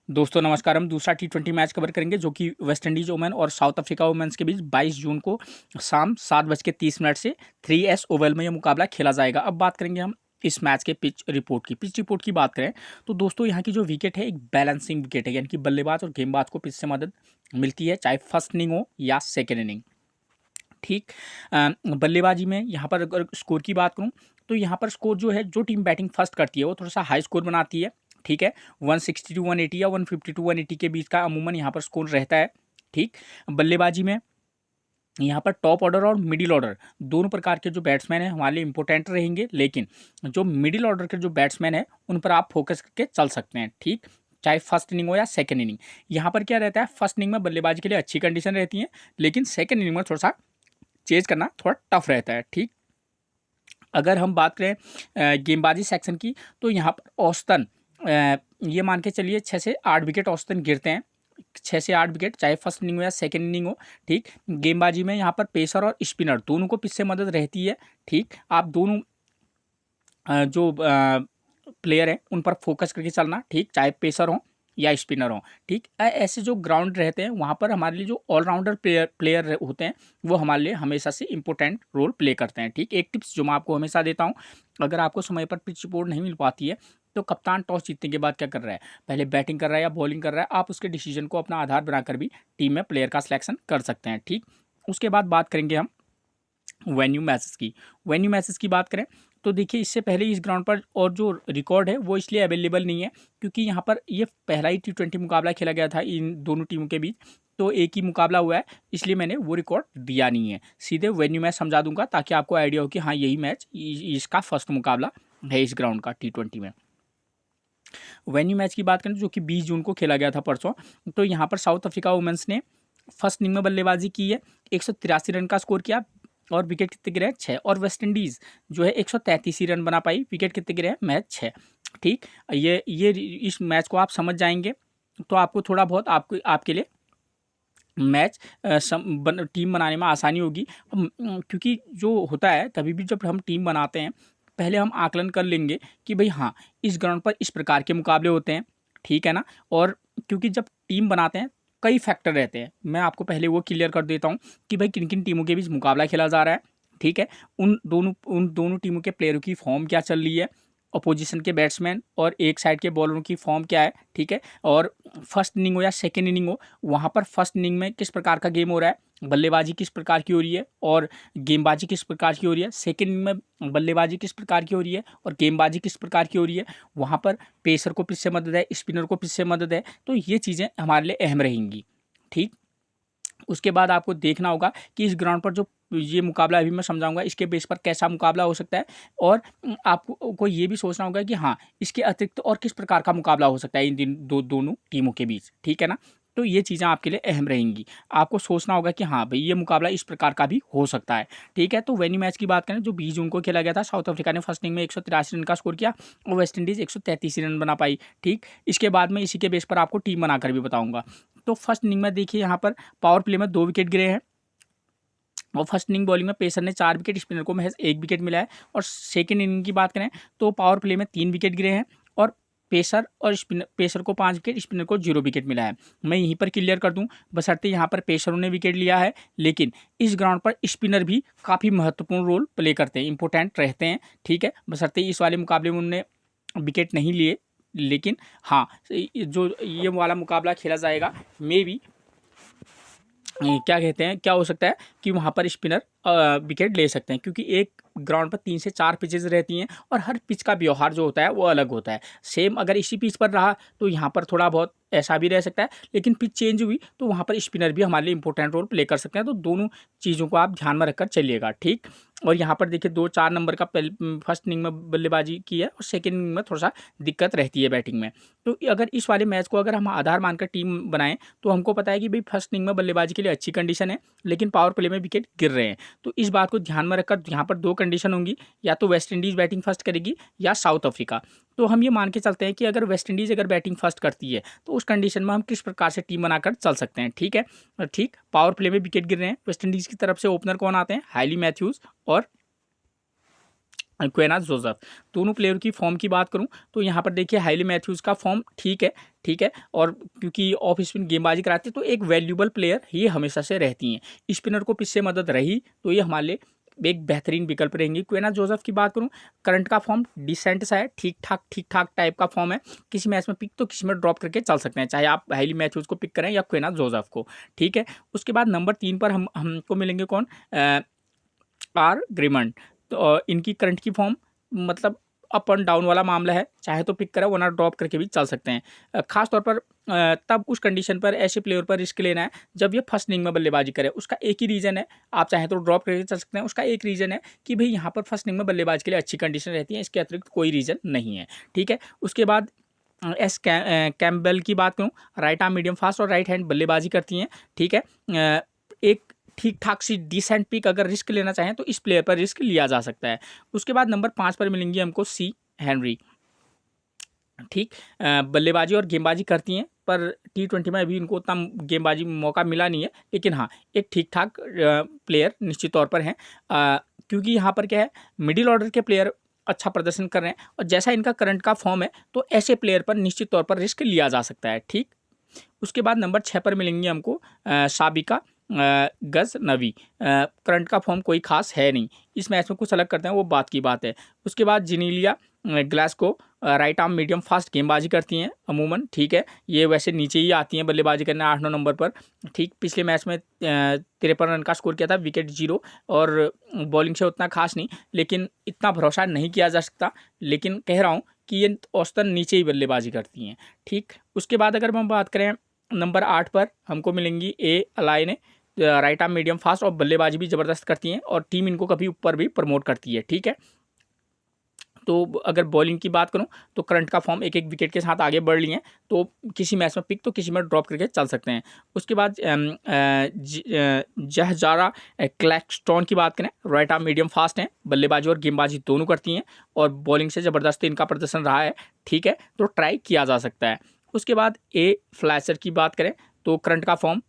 दोस्तों नमस्कार। हम दूसरा T20 मैच कवर करेंगे जो कि वेस्ट इंडीज वुमेन और साउथ अफ्रीका वुमेन्स के बीच 22 जून को शाम 7:30 से 3S ओवल में यह मुकाबला खेला जाएगा। अब बात करेंगे हम इस मैच के पिच रिपोर्ट की। पिच रिपोर्ट की बात करें तो दोस्तों यहाँ की जो विकेट है एक बैलेंसिंग विकेट है, यानी कि बल्लेबाज और गेंदबाज को पिच से मदद मिलती है, चाहे फर्स्ट इनिंग हो या सेकेंड इनिंग। ठीक। बल्लेबाजी में यहाँ पर अगर स्कोर की बात करूँ तो यहाँ पर स्कोर जो है, जो टीम बैटिंग फर्स्ट करती है वो थोड़ा सा हाई स्कोर बनाती है। ठीक है, 160 टू 180 या 150 टू 180 के बीच का अमूमन यहाँ पर स्कोर रहता है। ठीक। बल्लेबाजी में यहाँ पर टॉप ऑर्डर और मिडिल ऑर्डर दोनों प्रकार के जो बैट्समैन हैं हमारे लिए इंपॉर्टेंट रहेंगे, लेकिन जो मिडिल ऑर्डर के जो बैट्समैन हैं उन पर आप फोकस करके चल सकते हैं। ठीक, चाहे फर्स्ट इनिंग हो या सेकंड इनिंग। यहाँ पर क्या रहता है, फर्स्ट इनिंग में बल्लेबाजी के लिए अच्छी कंडीशन रहती है, लेकिन सेकंड इनिंग में थोड़ा सा चेज करना थोड़ा टफ रहता है। ठीक। अगर हम बात करें गेंदबाजी सेक्शन की तो यहाँ पर औसतन ये मान के चलिए 6 से 8 विकेट औसतन गिरते हैं। 6 से 8 विकेट, चाहे फर्स्ट इनिंग हो या सेकंड इनिंग हो। ठीक। गेंदबाजी में यहाँ पर पेसर और स्पिनर दोनों को पिच से मदद रहती है। ठीक, आप दोनों जो प्लेयर हैं उन पर फोकस करके चलना। ठीक, चाहे पेसर हो या स्पिनर हो। ठीक, ऐसे जो ग्राउंड रहते हैं वहाँ पर हमारे लिए जो ऑलराउंडर प्लेयर होते हैं वो हमारे लिए हमेशा से इंपॉर्टेंट रोल प्ले करते हैं। ठीक, एक टिप्स जो मैं आपको हमेशा देता हूँ, अगर आपको समय पर पिच रिपोर्ट नहीं मिल पाती है तो कप्तान टॉस जीतने के बाद क्या कर रहा है, पहले बैटिंग कर रहा है या बॉलिंग कर रहा है, आप उसके डिसीजन को अपना आधार बनाकर भी टीम में प्लेयर का सिलेक्शन कर सकते हैं। ठीक, उसके बाद बात करेंगे हम वेन्यू मैचेस की। वेन्यू मैचेस की बात करें तो देखिए, इससे पहले इस ग्राउंड पर और जो रिकॉर्ड है वो इसलिए अवेलेबल नहीं है क्योंकि यहाँ पर ये पहला ही T20 मुकाबला खेला गया था इन दोनों टीमों के बीच, तो एक ही मुकाबला हुआ है, इसलिए मैंने वो रिकॉर्ड दिया नहीं है। सीधे वेन्यू मैच समझा दूंगा ताकि आपको आइडिया हो कि हाँ यही मैच इसका फर्स्ट मुकाबला है इस ग्राउंड का T20 में। वेन्यू मैच की बात करें जो कि 20 जून को खेला गया था परसों, तो यहाँ पर साउथ अफ्रीका वुमेन्स ने फर्स्ट इनिंग में बल्लेबाजी की है, 183 रन का स्कोर किया और विकेट कितने गिरे हैं, 6। और वेस्ट इंडीज़ जो है 133 रन बना पाई, विकेट कितने गिरे हैं, मैच 6। ठीक, ये इस मैच को आप समझ जाएंगे तो आपको थोड़ा बहुत आपके लिए मैच टीम बनाने में आसानी होगी। क्योंकि जो होता है कभी भी जब हम टीम बनाते हैं पहले हम आकलन कर लेंगे कि भाई हाँ इस ग्राउंड पर इस प्रकार के मुकाबले होते हैं। ठीक है ना, और क्योंकि जब टीम बनाते हैं कई फैक्टर रहते हैं, मैं आपको पहले वो क्लियर कर देता हूँ कि भाई किन किन टीमों के बीच मुकाबला खेला जा रहा है। ठीक है, उन दोनों टीमों के प्लेयरों की फॉर्म क्या चल रही है, अपोजिशन के बैट्समैन और एक साइड के बॉलरों की फॉर्म क्या है। ठीक है, और फर्स्ट इनिंग हो या सेकेंड इनिंग हो, वहाँ पर फर्स्ट इनिंग में किस प्रकार का गेम हो रहा है, बल्लेबाजी किस प्रकार की हो रही है और गेंदबाजी किस प्रकार की हो रही है, सेकेंड इनिंग में बल्लेबाजी किस प्रकार की हो रही है और गेंदबाजी किस प्रकार की हो रही है, वहाँ पर पेसर को पिच से मदद है, स्पिनर को पिच से मदद है, तो ये चीज़ें हमारे लिए अहम रहेंगी। ठीक, उसके बाद आपको देखना होगा कि इस ग्राउंड पर जो ये मुकाबला अभी मैं समझाऊंगा इसके बेस पर कैसा मुकाबला हो सकता है, और आपको ये भी सोचना होगा कि हाँ इसके अतिरिक्त और किस प्रकार का मुकाबला हो सकता है इन दोनों टीमों के बीच। ठीक है ना, तो ये चीज़ें आपके लिए अहम रहेंगी। आपको सोचना होगा कि हाँ भाई ये मुकाबला इस प्रकार का भी हो सकता है। ठीक है, तो वेन्यू मैच की बात करें जो 20 जून को खेला गया था, साउथ अफ्रीका ने फर्स्ट इनिंग में 183 रन का स्कोर किया और वेस्ट इंडीज़ 133 रन बना पाई। ठीक, इसके बाद में इसी के बेस पर आपको टीम बनाकर भी बताऊंगा। तो फर्स्ट इनिंग में देखिए यहाँ पर पावर प्ले में 2 विकेट गिरे हैं और फर्स्ट इनिंग बॉलिंग में पेसर ने 4 विकेट, स्पिनर को महज 1 विकेट मिला है। और सेकंड इनिंग की बात करें तो पावर प्ले में 3 विकेट गिरे हैं और पेसर को 5 विकेट, स्पिनर को 0 विकेट मिला है। मैं यहीं पर क्लियर कर दूं, बशर्ते यहाँ पर पेसरों ने विकेट लिया है, लेकिन इस ग्राउंड पर स्पिनर भी काफ़ी महत्वपूर्ण रोल प्ले करते हैं, इंपॉर्टेंट रहते हैं। ठीक है, बशर्ते इस वाले मुकाबले में उन्होंने विकेट नहीं लिए, लेकिन हाँ जो ये वाला मुकाबला खेला जाएगा मे बी क्या कहते हैं, क्या हो सकता है कि वहाँ पर स्पिनर विकेट ले सकते हैं, क्योंकि एक ग्राउंड पर 3 से 4 पिचेज रहती हैं और हर पिच का व्यवहार जो होता है वो अलग होता है। सेम अगर इसी पिच पर रहा तो यहाँ पर थोड़ा बहुत ऐसा भी रह सकता है, लेकिन पिच चेंज हुई तो वहाँ पर स्पिनर भी हमारे लिए इंपॉर्टेंट रोल प्ले कर सकते हैं। तो दोनों चीज़ों को आप ध्यान में रखकर चलिएगा। ठीक, और यहाँ पर देखिए 2-4 नंबर का फर्स्ट इनिंग में बल्लेबाजी की है और सेकेंड इनिंग में थोड़ा सा दिक्कत रहती है बैटिंग में। तो अगर इस वाले मैच को अगर हम आधार मानकर टीम बनाएं तो हमको पता है कि भाई फर्स्ट इनिंग में बल्लेबाजी के लिए अच्छी कंडीशन है, लेकिन पावर प्ले में विकेट गिर रहे हैं। तो इस बात को ध्यान में रखकर यहाँ पर 2 कंडीशन होंगी, या तो वेस्ट इंडीज़ बैटिंग फर्स्ट करेगी या साउथ अफ्रीका। तो हम ये मान के चलते हैं कि अगर वेस्ट इंडीज़ अगर बैटिंग फर्स्ट करती है तो उस कंडीशन में हम किस प्रकार से टीम बनाकर चल सकते हैं। ठीक है, ठीक, पावर प्ले में विकेट गिर रहे हैं, वेस्ट इंडीज़ की तरफ से ओपनर कौन आते हैं, हाइली मैथ्यूज़ और क्वेना जोसेफ। दोनों प्लेयर की फॉर्म की बात करूं तो यहाँ पर देखिए हाइली मैथ्यूज़ का फॉर्म ठीक है, और क्योंकि ऑफ स्पिन गेंदबाजी कराते हैं तो एक वैल्यूबल प्लेयर ही हमेशा से रहती हैं। स्पिनर को पिच से मदद रही तो ये हमारे लिए एक बेहतरीन विकल्प रहेंगी। क्वेना जोसेफ की बात करूं, करंट का फॉर्म डिसेंट सा है, ठीक ठाक टाइप का फॉर्म है। किसी मैच में पिक तो किसी में ड्रॉप करके चल सकते हैं, चाहे आप हाइली मैथ्यूज़ को पिक करें या क्वेना जोसेफ को, ठीक है। उसके बाद नंबर 3 पर हमको मिलेंगे कौन, आर ग्रिमंड। तो इनकी करंट की फॉर्म मतलब अप एंड डाउन वाला मामला है, चाहे तो पिक करें वरना ड्रॉप करके भी चल सकते हैं। खास तौर पर तब उस कंडीशन पर ऐसे प्लेयर पर रिस्क लेना है जब ये फर्स्ट इनिंग में बल्लेबाजी करे। उसका एक ही रीज़न है, आप चाहें तो ड्रॉप करके चल सकते हैं, उसका एक रीज़न है कि भाई यहाँ पर फर्स्ट इनिंग में बल्लेबाजी के लिए अच्छी कंडीशन रहती है, इसके अतिरिक्त कोई रीज़न नहीं है, ठीक है। उसके बाद कैम्पबेल की बात करूँ, राइट आर्म मीडियम फास्ट और राइट हैंड बल्लेबाजी करती हैं, ठीक है। एक ठीक ठाक सी डिसेंट पिक अगर रिस्क लेना चाहें तो इस प्लेयर पर रिस्क लिया जा सकता है। उसके बाद नंबर 5 पर मिलेंगी हमको सी हेनरी, ठीक। बल्लेबाजी और गेंदबाजी करती हैं पर T20 में अभी इनको उतना गेंदबाजी मौका मिला नहीं है, लेकिन हाँ एक ठीक ठाक प्लेयर निश्चित तौर पर हैं, क्योंकि यहाँ पर क्या है, मिडिल ऑर्डर के प्लेयर अच्छा प्रदर्शन कर रहे हैं और जैसा इनका करंट का फॉर्म है तो ऐसे प्लेयर पर निश्चित तौर पर रिस्क लिया जा सकता है, ठीक। उसके बाद नंबर 6 पर मिलेंगी हमको साबिका गजनवी। करंट का फॉर्म कोई खास है नहीं, इस मैच में कुछ अलग करते हैं वो बात की बात है। उसके बाद Genelia ग्लासको, right arm medium fast गेंदबाजी करती हैं अमूमन, ठीक है। ये वैसे नीचे ही आती हैं बल्लेबाजी करने 8-9 नंबर पर, ठीक। पिछले मैच में 53 रन का स्कोर किया था, विकेट 0 और बॉलिंग से उतना खास नहीं, लेकिन इतना भरोसा नहीं किया जा सकता, लेकिन कह रहा हूँ कि ये औसतन नीचे ही बल्लेबाजी करती हैं, ठीक। उसके बाद अगर हम बात करें नंबर 8 पर हमको मिलेंगी ए अलाइने, राइट आर्म मीडियम फास्ट और बल्लेबाजी भी ज़बरदस्त करती हैं और टीम इनको कभी ऊपर भी प्रमोट करती है, ठीक है। तो अगर बॉलिंग की बात करूं तो करंट का फॉर्म एक विकेट के साथ आगे बढ़ लिए हैं, तो किसी मैच में पिक तो किसी में ड्रॉप करके चल सकते हैं। उसके बाद जहजारा क्लैक्सटॉन की बात करें, राइट आर्म मीडियम फास्ट हैं, बल्लेबाजी और गेंदबाजी दोनों करती हैं और बॉलिंग से ज़बरदस्त इनका प्रदर्शन रहा है, ठीक है, तो ट्राई किया जा सकता है। उसके बाद ए फ्लैशर की बात करें तो करंट का फॉर्म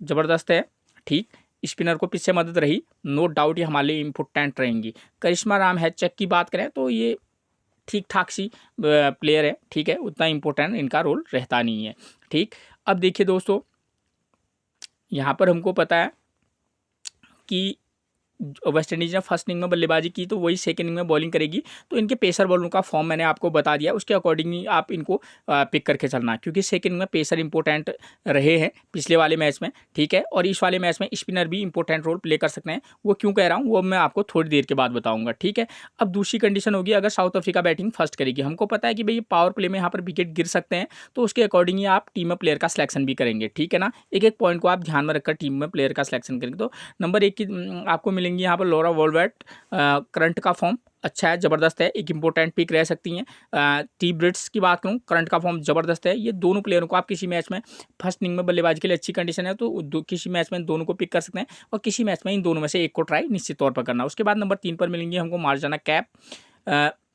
ज़बरदस्त है, ठीक। स्पिनर को पीछे मदद रही, नो डाउट ये हमारे लिए इम्पोर्टेंट रहेंगी। करिश्मा राम हैचेक की बात करें तो ये ठीक ठाक सी प्लेयर है, ठीक है, उतना इम्पोर्टेंट इनका रोल रहता नहीं है, ठीक। अब देखिए दोस्तों, यहाँ पर हमको पता है कि वेस्ट इंडीज ने फर्स्ट इनिंग में बल्लेबाजी की तो वही सेकंड इनिंग में बॉलिंग करेगी, तो इनके पेसर बॉलरों का फॉर्म मैंने आपको बता दिया, उसके अकॉर्डिंग ही आप इनको पिक करके चलना, क्योंकि सेकंड इनिंग में पेसर इंपॉर्टेंट रहे हैं पिछले वाले मैच में, ठीक है, और इस वाले मैच में स्पिनर भी इंपॉर्टेंट रोल प्ले कर सकते हैं। वो क्यों कह रहा हूँ वो मैं आपको थोड़ी देर के बाद बताऊँगा, ठीक है। अब दूसरी कंडीशन होगी, अगर साउथ अफ्रीका बैटिंग फर्स्ट करेगी, हमको पता है कि भाई पावर प्ले में यहाँ पर विकेट गिर सकते हैं, तो उसके अकॉर्डिंग ही आप टीम में प्लेयर का सिलेक्शन भी करेंगे, ठीक है ना। एक एक पॉइंट को आप ध्यान में रखकर टीम में प्लेयर का सिलेक्शन करेंगे। तो नंबर 1 की आपको मिलेंगी यहाँ पर लॉरा वॉल्वेट, करंट का फॉर्म अच्छा है, ज़बरदस्त है, एक इंपॉर्टेंट पिक रह सकती हैं। टी ब्रिट्स की बात करूँ, करंट का फॉर्म ज़बरदस्त है, ये दोनों प्लेयरों को आप किसी मैच में फर्स्ट इनिंग में बल्लेबाजी के लिए अच्छी कंडीशन है तो किसी मैच में दोनों को पिक कर सकते हैं और किसी मैच में इन दोनों में से एक को ट्राई निश्चित तौर पर करना। उसके बाद नंबर 3 पर मिलेंगी हमको मार्जाना कैप,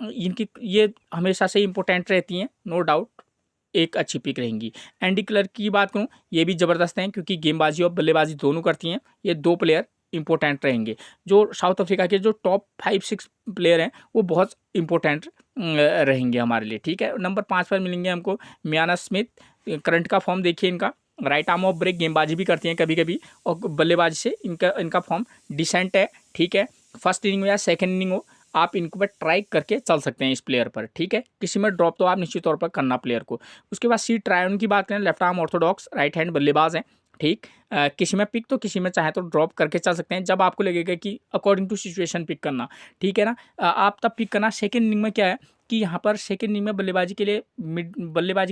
इनकी ये हमेशा से इंपॉर्टेंट रहती हैं, नो डाउट एक अच्छी पिक रहेंगी। एंडी क्लर्क की बात करूँ, ये भी ज़बरदस्त हैं क्योंकि गेंदबाजी और बल्लेबाजी दोनों करती हैं, ये 2 प्लेयर इंपॉर्टेंट रहेंगे। जो साउथ अफ्रीका के जो टॉप 5-6 प्लेयर हैं वो बहुत इंपॉर्टेंट रहेंगे हमारे लिए, ठीक है। नंबर 5 पर मिलेंगे हमको मियाना स्मिथ, करंट का फॉर्म देखिए इनका, राइट आर्म ऑफ ब्रेक गेंदबाजी भी करती हैं कभी कभी और बल्लेबाजी से इनका फॉर्म डिसेंट है, ठीक है। फर्स्ट इनिंग हो या सेकेंड इनिंग हो, आप इनको पर ट्राई करके चल सकते हैं इस प्लेयर पर, ठीक है। किसी में ड्रॉप तो आप निश्चित तौर पर करना प्लेयर को। उसके बाद सी ट्रायन की बात करें, left arm Orthodox, right hand बल्लेबाज हैं, ठीक। किसी में पिक तो किसी में चाहे तो ड्रॉप करके चल सकते हैं, जब आपको लगेगा कि अकॉर्डिंग टू सिचुएशन पिक करना, ठीक है ना। आप तब पिक करना। सेकेंड इनिंग में क्या है कि यहाँ पर सेकेंड इनिंग में बल्लेबाजी के लिए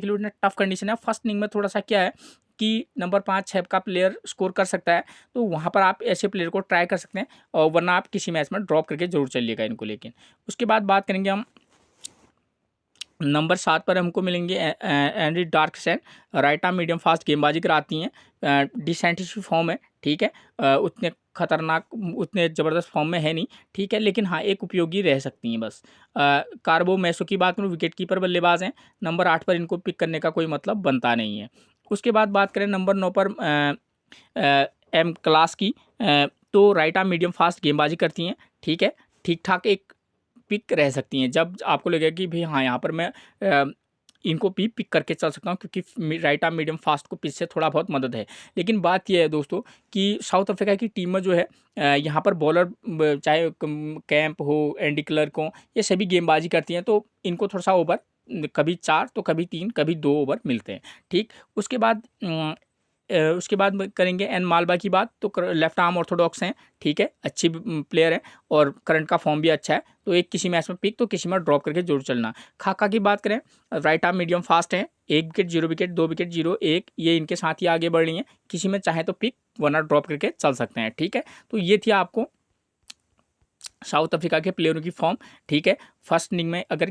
उतना टफ कंडीशन है। फर्स्ट इनिंग में थोड़ा सा क्या है कि नंबर 5-6 का प्लेयर स्कोर कर सकता है, तो वहाँ पर आप ऐसे प्लेयर को ट्राई कर सकते हैं और वरना आप किसी मैच में ड्रॉप करके जरूर चलिएगा इनको। लेकिन उसके बाद बात करेंगे हम नंबर 7 पर हमको मिलेंगे Andrie Dercksen, right arm medium fast गेंदबाजी कराती हैं, डिसेंट फॉर्म है, ठीक है, उतने खतरनाक उतने ज़बरदस्त फॉर्म में है नहीं, ठीक है, लेकिन हाँ एक उपयोगी रह सकती हैं बस। कार्बो मैसो की बात करूँ, विकेट कीपर बल्लेबाज हैं, नंबर 8 पर इनको पिक करने का कोई मतलब बनता नहीं है। उसके बाद बात करें नंबर 9 पर एम क्लास की, तो राइट आर्म मीडियम फास्ट गेंदबाजी करती हैं, ठीक है, ठीक ठाक एक पिक रह सकती हैं, जब आपको लगेगा कि भाई हाँ, यहाँ पर मैं इनको भी पिक करके चल सकता हूँ, क्योंकि राइट आर्म मीडियम फास्ट को पिच से थोड़ा बहुत मदद है। लेकिन बात यह है दोस्तों कि साउथ अफ्रीका की टीम में जो है यहाँ पर बॉलर चाहे कैंप हो, एंडी क्लर्क हो, ये सभी गेंदबाजी करती हैं, तो इनको थोड़ा सा ओवर कभी 4 तो कभी 3 कभी 2 ओवर मिलते हैं। ठीक, उसके बाद करेंगे एन मालबा की बात। तो लेफ्ट आर्म ऑर्थोडॉक्स हैं, ठीक है, अच्छी प्लेयर है और करंट का फॉर्म भी अच्छा है, तो एक किसी मैच में पिक तो किसी में ड्रॉप करके जरूर चलना। खाका की बात करें, राइट आर्म मीडियम फास्ट है, 1 विकेट 0 विकेट 2 विकेट 0 1, ये इनके साथ ही आगे बढ़ रही हैं, किसी में चाहे तो पिक वरना ड्रॉप करके चल सकते हैं। ठीक है, तो ये थी आपको साउथ अफ्रीका के प्लेयरों की फॉर्म। ठीक है, फर्स्ट इनिंग में अगर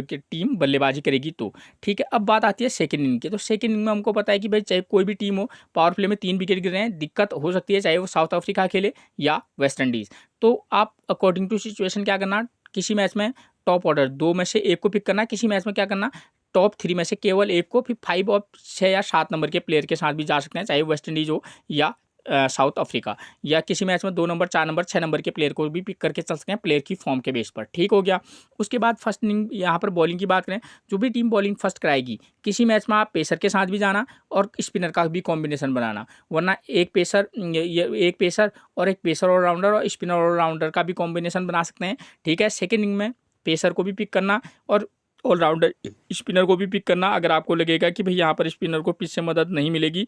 टीम बल्लेबाजी करेगी तो। ठीक है, अब बात आती है सेकंड इनिंग की। तो सेकंड इनिंग में हमको पता है कि भाई चाहे कोई भी टीम हो, पावर प्ले में 3 विकेट गिर रहे हैं, दिक्कत हो सकती है, चाहे वो साउथ अफ्रीका खेले या वेस्ट इंडीज़। तो आप अकॉर्डिंग टू सिचुएशन क्या करना, किसी मैच में टॉप ऑर्डर 2 में से 1 को पिक करना, किसी मैच में क्या करना, टॉप 3 में से केवल 1 को, फिर 5 और 6 या 7 नंबर के प्लेयर के साथ भी जा सकते हैं, चाहे वेस्ट इंडीज़ हो या साउथ अफ्रीका, या किसी मैच में 2 नंबर 4 नंबर 6 नंबर के प्लेयर को भी पिक करके चल सकते हैं प्लेयर की फॉर्म के बेस पर। ठीक हो गया। उसके बाद फर्स्ट इनिंग यहाँ पर बॉलिंग की बात करें, जो भी टीम बॉलिंग फर्स्ट कराएगी, किसी मैच में आप पेसर के साथ भी जाना और स्पिनर का भी कॉम्बिनेशन बनाना, वरना एक पेसर और एक पेसर ऑलराउंडर और स्पिनर ऑलराउंडर का भी कॉम्बिनेशन बना सकते हैं। ठीक है, सेकेंड इनिंग में पेसर को भी पिक करना और ऑलराउंडर स्पिनर को भी पिक करना। अगर आपको लगेगा कि भाई यहाँ पर स्पिनर को पिच से मदद नहीं मिलेगी,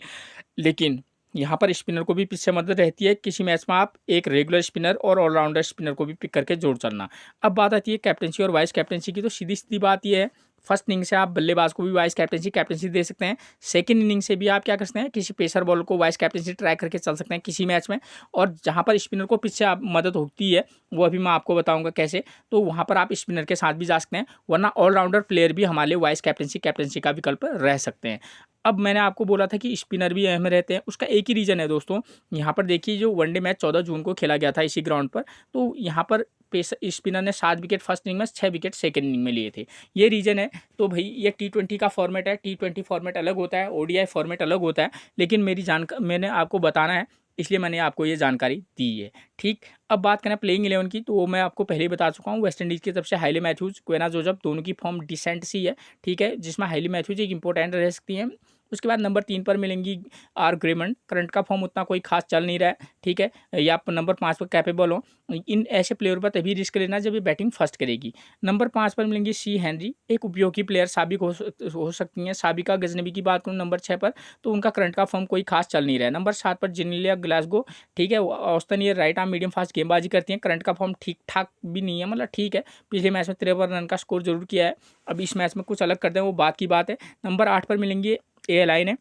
लेकिन यहाँ पर स्पिनर को भी पिच से मदद रहती है, किसी मैच में आप एक रेगुलर स्पिनर और ऑलराउंडर स्पिनर को भी पिक करके जोड़ चलना। अब बात आती है कैप्टनसी और वाइस कैप्टनसी की। तो सीधी सीधी बात यह है, फर्स्ट इनिंग से आप बल्लेबाज को भी वाइस कैप्टनसी दे सकते हैं। सेकंड इनिंग से भी आप क्या कर सकते हैं, किसी पेसर बॉलर को वाइस कैप्टनसी ट्राई करके चल सकते हैं किसी मैच में। और जहाँ पर स्पिनर को पिच से आप मदद होती है, वो अभी मैं आपको बताऊंगा कैसे, तो वहाँ पर आप स्पिनर के साथ भी जा सकते हैं, वरना ऑलराउंडर प्लेयर भी हमारे वाइस कैप्टनसी का विकल्प रह सकते हैं। अब मैंने आपको बोला था कि स्पिनर भी अहम रहते हैं, उसका एक ही रीज़न है दोस्तों। यहाँ पर देखिए, जो वनडे मैच 14 जून को खेला गया था इसी ग्राउंड पर, तो यहाँ पर स्पिनर ने 7 विकेट फर्स्ट इनिंग में, 6 विकेट सेकंड इनिंग में लिए थे, ये रीज़न है। तो भाई ये T20 का फॉर्मेट है, T20 फॉर्मेट अलग होता है, ODI फॉर्मेट अलग होता है, लेकिन मैंने आपको बताना है, इसलिए मैंने आपको ये जानकारी दी है। ठीक, अब बात करें प्लेइंग 11 की, तो वो मैं आपको पहले ही बता चुका हूँ। वेस्ट इंडीज़ की तरफ से हाइली मैथ्यूज, क्वेना जोसेफ, दोनों की फॉर्म डिसेंट सी है। ठीक है, जिसमें हाइली मैथ्यूज एक इंपॉर्टेंट रह सकती हैं। उसके बाद नंबर 3 पर मिलेंगी आर ग्रेमंड, करंट का फॉर्म उतना कोई खास चल नहीं रहा है। ठीक है, या आप नंबर 5 पर कैपेबल हो, इन ऐसे प्लेयर पर तभी रिस्क लेना जब ये बैटिंग फर्स्ट करेगी। नंबर 5 पर मिलेंगी सी हेनरी, एक उपयोगी प्लेयर साबिक हो सकती हैं। साबिका गजनबी की बात करूँ नंबर 6 पर, तो उनका करंट का फॉर्म कोई खास चल नहीं रहा है। नंबर 7 पर जेनेलिया ग्लासगो, ठीक है, औसतन ये राइट आर्म मीडियम फास्ट गेंदबाजी करती हैं, करंट का फॉर्म ठीक ठाक भी नहीं है, मतलब ठीक है, पिछले मैच में 53 रन का स्कोर जरूर किया है, अब इस मैच में कुछ अलग कर दें वो बात की बात है। नंबर 8 पर मिलेंगे ALI ने,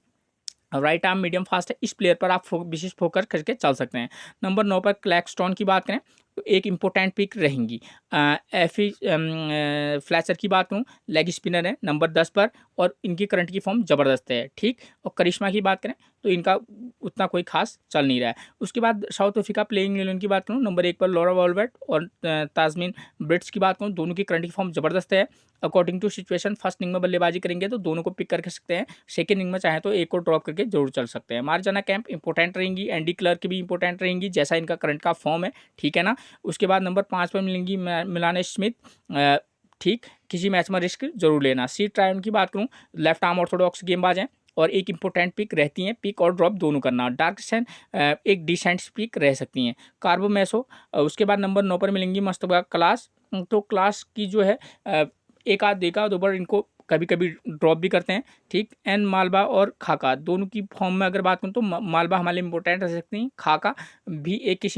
राइट आर्म मीडियम फास्ट है, इस प्लेयर पर आप विशेष फोकस करके चल सकते हैं। नंबर 9 पर क्लैक्सटॉन की बात करें तो एक इंपॉर्टेंट पिक रहेंगी। एफी फ्लैचर की बात करूँ, लेग स्पिनर है नंबर 10 पर, और इनकी करंट की फॉर्म ज़बरदस्त है। ठीक, और करिश्मा की बात करें तो इनका उतना कोई खास चल नहीं रहा है। उसके बाद साउथ अफ्रीका प्लेइंग 11 की बात करूँ, नंबर 1 पर लॉरा वॉल्बर्ट और ताजमीन ब्रिट्स की बात करूँ, दोनों की करंट की फॉर्म ज़बरदस्त है। According to situation first inning में बल्लेबाजी करेंगे तो दोनों को पिक करके सकते हैं, सेकंड इनिंग में चाहे तो एक को ड्रॉप करके जरूर चल सकते हैं। मार्जाना कैंप इंपॉर्टेंट रहेंगी, एंडी क्लर्क भी इंपॉर्टेंट रहेंगी, जैसा इनका करंट का फॉर्म है। ठीक है ना। उसके बाद नंबर 5 पर मिलेंगी मिलाने स्मिथ, ठीक, किसी मैच में रिस्क जरूर लेना। सी ट्रायन की बात करूँ, लेफ्ट आर्म ऑर्थोडॉक्स गेंदबाज हैं और एक इंपॉर्टेंट पिक रहती हैं, पिक और ड्रॉप दोनों करना। डार्कसन एक डिसेंट पिक रह सकती हैं। कार्बो मैसो, उसके बाद नंबर 9 पर मिलेंगी मस्तबा क्लास, तो क्लास की जो है एक आध देखा दो बार इनको कभी कभी ड्रॉप भी करते हैं। ठीक, एन मालबा और खाका दोनों की फॉर्म में अगर बात करूँ तो मालबा हमारे लिए इंपॉर्टेंट रह सकती हैं, खाका भी एक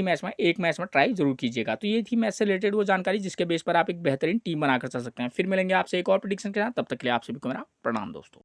मैच में ट्राई जरूर कीजिएगा। तो ये थी मैच से रिलेटेड वो जानकारी जिसके बेस पर आप एक बेहतरीन टीम बनाकर चल सकते हैं। फिर मिलेंगे आपसे एक और प्रेडिक्शन के साथ, तब तक के लिए आप सभी को मेरा प्रणाम दोस्तों।